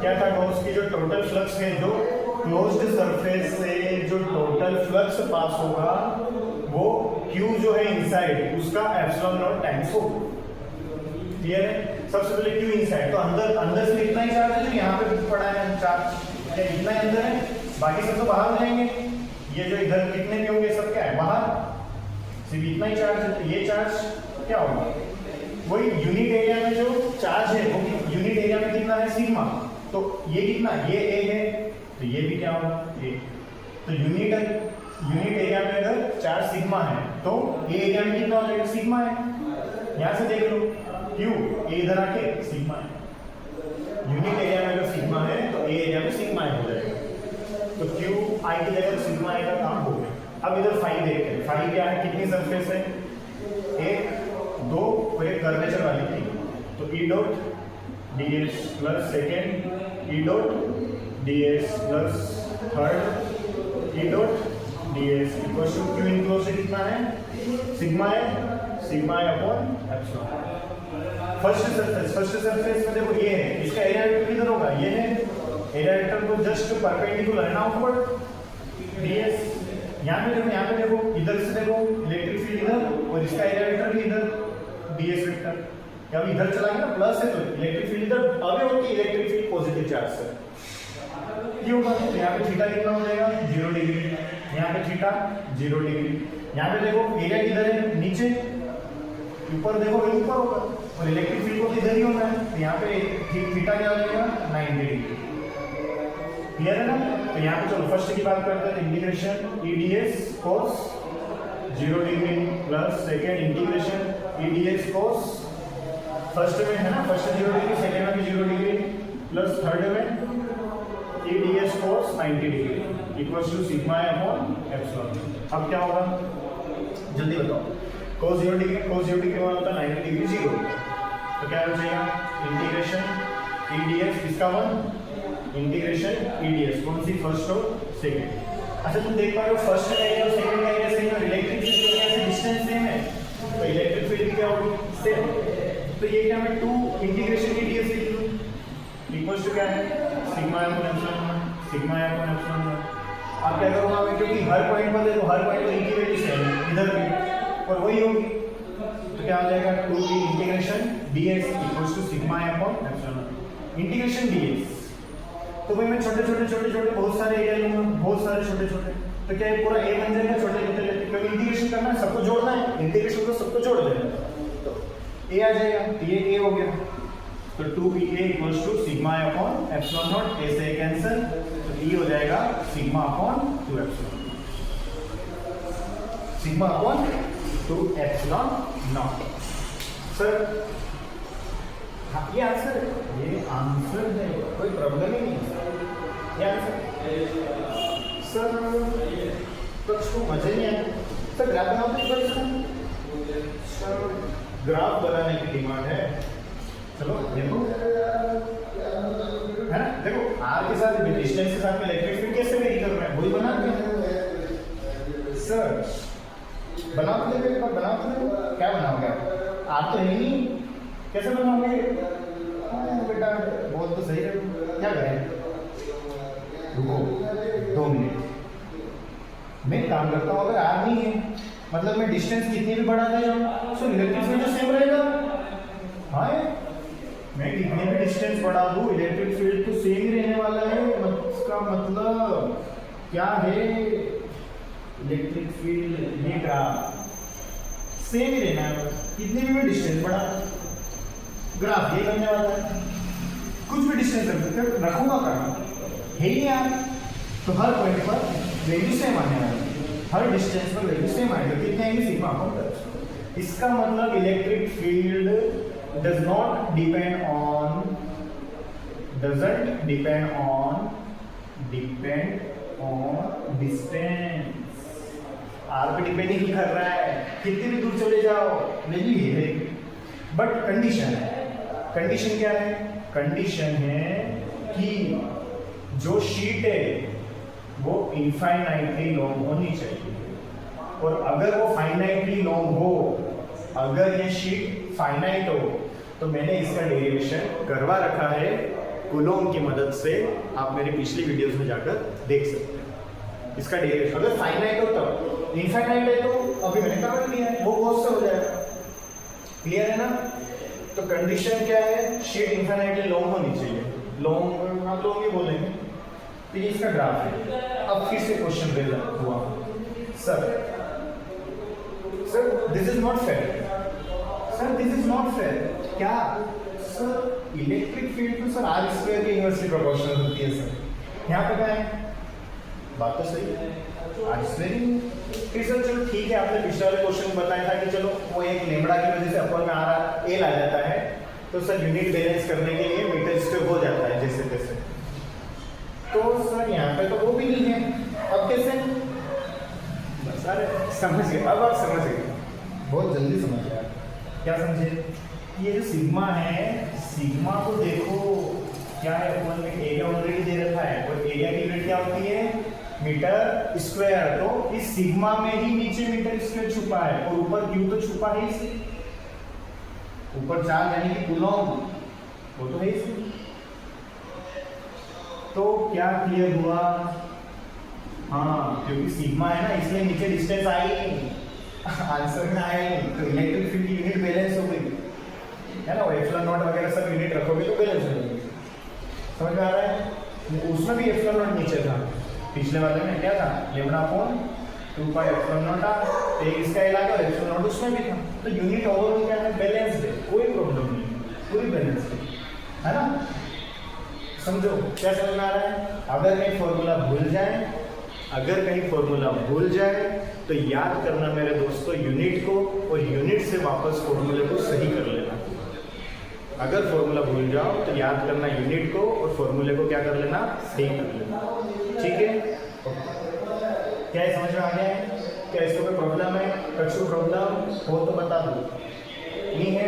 क्या था, गॉस की जो टोटल फ्लक्स है, जो क्लोज्ड सरफेस से जो टोटल फ्लक्स पास होगा वो Q जो है इनसाइड, उसका एप्सिलॉन नॉट टाइम्स होगा। क्लियर है? सबसे पहले Q इनसाइड, तो अंदर से इतना ही चार्ज है जो यहाँ पे पड़ा है चार्ज, क्या इतना ही अंदर है, बाकी सब तो बाहर जाएंगे। ये जो इधर कितने भी होंगे सब क्या है, बाहर, सिर्फ इतना ही चार्ज है। तो ये चार्ज क्या होगा, वही यूनिट एरिया में जो चार्ज है वो यूनिट एरिया में कितना है, सिग्मा। तो ये कितना, ये ए है, तो ये भी क्या होगा, ए। तो यूनिट एरिया में अगर चार्ज सिग्मा है तो ए एरिया में कितना हो जाएगा, सिग्मा है। यहां से देख लो, क्यू ए इधर आके सिग्मा है, यूनिट एरिया में अगर सिग्मा है तो ए एरिया में सिग्मा हो जाएगा। तो क्यू आई की जगह सिग्मा आई का काम हो गया। अब इधर फाई देखते हैं, फाई क्या है, कितनी सरफेस है, एक, दो, और एक कर्वेचर वाली थी। तो E dot ds plus second, E dot ds plus third, E dot ds equal to Q enclose से कितना है, सिग्मा है, सिग्मा है अपॉन एप्सिलॉन। फर्स्ट सरफेस में देखो ये है, इसका एरिया वेक्टर किधर होगा, ये है, एरिया वेक्टर को जस्ट परपेंडिकुलर है ना ऊपर, ds। यहाँ पे देखो इधर से देखो इलेक्ट्रिक फील्ड इधर, और इसका एरिया वेक्टर भी इधर, ds वेक्टर। अब इधर चला गया ना, प्लस है, तो इलेक्ट्रिक फील्ड इधर अवे होती है, इलेक्ट्रिक फील्ड पॉजिटिव चार्ज से क्यों होगा। तो यहाँ पे थीटा कितना हो जाएगा, 0 डिग्री, यहाँ पे थीटा 0 डिग्री। यहाँ पे देखो एरिया किधर है, नीचे, ऊपर देखो ऊपर होगा, और इलेक्ट्रिक फील्ड को इधर ही होना है, तो यहाँ पे थीटा क्या हो जाएगा, 90 डिग्री। क्लियर है ना। तो यहाँ पे चलो फर्स्ट की बात करते हैं, इंटीग्रेशन ई ds cos 0 degree plus second integration ई ds cos, फर्स्ट में है ना, फर्स्ट 0 डिग्री, सेकेंड में भी 0 डिग्री, प्लस थर्ड में E ds cos 90 degree equals to sigma upon epsilon. अब क्या होगा जल्दी बताओ, cos 0 डिग्री मान होता है 90 डिग्री 0, तो क्या हो जाएगा, इंटीग्रेशन ई ds किसका 1, इंटीग्रेशन ई ds, कौन सी, फर्स्ट और सेकेंड। अच्छा तुम देख पा रहे हो फर्स्ट का एरिया और सेकेंड का एरिया सेम है, इलेक्ट्रिक फील्ड की वजह से डिस्टेंस सेम है, तो इलेक्ट्रिक फील्ड क्या होगी, सेम। तो ये क्या मैं 2 इंटीग्रेशन ई ds लिख लूं, इक्वल्स टू क्या है, sigma upon epsilon. Sigma upon epsilon not. अब क्या करूँगा मैं, क्योंकि हर पॉइंट पर देखो, हर पॉइंट पर एक ही वैल्यू सेम है इधर भी, और वही होगी, तो क्या हो जाएगा 2 integration ds equals to sigma upon epsilon naught. Integration ds, तो भाई मैं छोटे छोटे छोटे छोटे बहुत सारे एरिया लूंगा, बहुत सारे छोटे छोटे, तो क्या ये पूरा a बन जाएगा छोटे छोटे लेते, क्योंकि इंटीग्रेशन करना है, सबको जोड़ना है, इंटीग्रेशन को सबको जोड़ देना, तो a आ जाएगा, ये a हो गया, तो 2a equals to sigma upon epsilon naught, a से कैंसिल, तो e हो जाएगा sigma upon 2 epsilon, sigma upon 2 epsilon naught. Sir हाँ, ये आंसर है, कोई प्रॉब्लम ही नहीं है, ये आंसर। सर कुछ को मजे नहीं आया सर, ग्राफ बनाओ तो सर, ग्राफ बनाने की डिमांड है, चलो देखो है ना, देखो आर के साथ डिस्टेंस के साथ में इलेक्ट्रिक फील्ड कैसे वेरी कर रहा है, वही बना दिया सर। बनाओ तो देखो, एक बार बनाओ तो देखो, क्या बनाओगे आप, आर तो है नहीं, कैसे बनाओगे? बेटा बहुत तो सही है, क्या करें, रुको 2 मिनट, मैं काम करता हूँ, अगर आर नहीं है मतलब मैं डिस्टेंस कितनी भी बढ़ा दे जाऊँ तो इलेक्ट्रिक फील्ड तो सेम रहेगा। हाँ, मैं कितने भी डिस्टेंस बढ़ा दूँ इलेक्ट्रिक फील्ड तो सेम ही रहने वाला है, इसका मतलब क्या है, इलेक्ट्रिक फील्ड ये ग्राफ सेम ही रहना है, कितने भी मैं डिस्टेंस बढ़ा, ग्राफ ये बनने वाला है, कुछ भी डिस्टेंस रखूंगा करना है ही यार, तो हर पॉइंट पर वैल्यू सेम आने वाली है, हर डिस्टेंस पर वैल्यू सेम आएगी, कितने आएंगे सिग्मा अपॉन दैट। इसका मतलब electric field doesn't depend on distance, R पे डिपेंड ही कर रहा है, कितनी भी दूर चले जाओ वैल्यू ये है, बट कंडीशन है, कंडीशन क्या है, कंडीशन है कि जो शीट है वो इनफाइनाइटली लॉन्ग होनी चाहिए, और अगर वो फाइनाइटली लॉन्ग हो, अगर ये शीट फाइनाइट हो, तो मैंने इसका डेरिवेशन करवा रखा है कूलोम की मदद से, आप मेरे पिछली वीडियोस में जाकर देख सकते हैं इसका डेरिवेशन। अगर फाइनाइट हो तब, इनफाइनाइट है तो अभी मैंने करवा दिया है, वो बहुत से हो जाएगा, क्लियर है ना। तो कंडीशन क्या है, शीट इनफाइनाइटली लॉन्ग होनी चाहिए, लॉन्ग आप लोग ही बोलेंगे, तो ये इसका ग्राफ है। अब फिर से क्वेश्चन दे हुआ, sir this is not fair, sir this is not fair, क्या सर, इलेक्ट्रिक फील्ड तो सर आर स्क्वायर के इनवर्सली प्रोपोर्शनल होती है सर, यहाँ पे क्या है, बात तो सही है, आर स्क्वायर। फिर सर चलो ठीक है, आपने पिछले वाले क्वेश्चन में बताया था कि चलो वो एक लेमड़ा की वजह से अपन में आर एल आ जाता है, तो सर यूनिट बैलेंस करने के लिए मीटर स्क्वायर हो जाता है जैसे तैसे, तो सर यहाँ पे तो वो भी नहीं है, अब कैसे, बस अरे समझ गए, अब आप समझ गए, बहुत जल्दी समझ गए। क्या समझे, ये जो सिग्मा है, सिग्मा को देखो क्या है, अपन में एरिया ऑलरेडी दे रखा है, और एरिया की यूनिट क्या होती है, मीटर स्क्वायर, तो इस सिग्मा में ही नीचे मीटर स्क्वायर छुपा है, और ऊपर क्यू तो छुपा है इसी, ऊपर चार्ज यानी कि कूलॉम वो तो है इसी। तो क्या क्लियर हुआ, हाँ क्योंकि सिग्मा है ना, इसलिए नीचे डिस्टेंस आई, आंसर में आए, तो इलेक्ट्रिक फील्ड की यूनिट बैलेंस हो गई है ना, एप्सिलॉन नॉट वगैरह सब यूनिट रखोगे तो बैलेंस हो जाएगी, समझ में आ रहा है। उसमें भी एप्सिलॉन नॉट नीचे था, पिछले वाले में क्या था, lambda upon 2 pi epsilon not था, एक इसका इलाका और एप्सिलॉन नॉट उसमें भी था, तो यूनिट ओवरऑल क्या है, बैलेंस है, कोई प्रॉब्लम नहीं, पूरी बैलेंस है ना। समझो क्या समझ में आ रहा है, अगर कहीं फॉर्मूला भूल जाए तो याद करना मेरे दोस्तों यूनिट को, और यूनिट से वापस फॉर्मूले को सही कर लेना। अगर फॉर्मूला भूल जाओ तो याद करना यूनिट को, और फॉर्मूले को क्या कर लेना, सही कर लेना, ठीक है। क्या ये समझ में आ गया है, क्या इसको कोई प्रॉब्लम है, कुछ प्रॉब्लम हो तो बता दो, नहीं है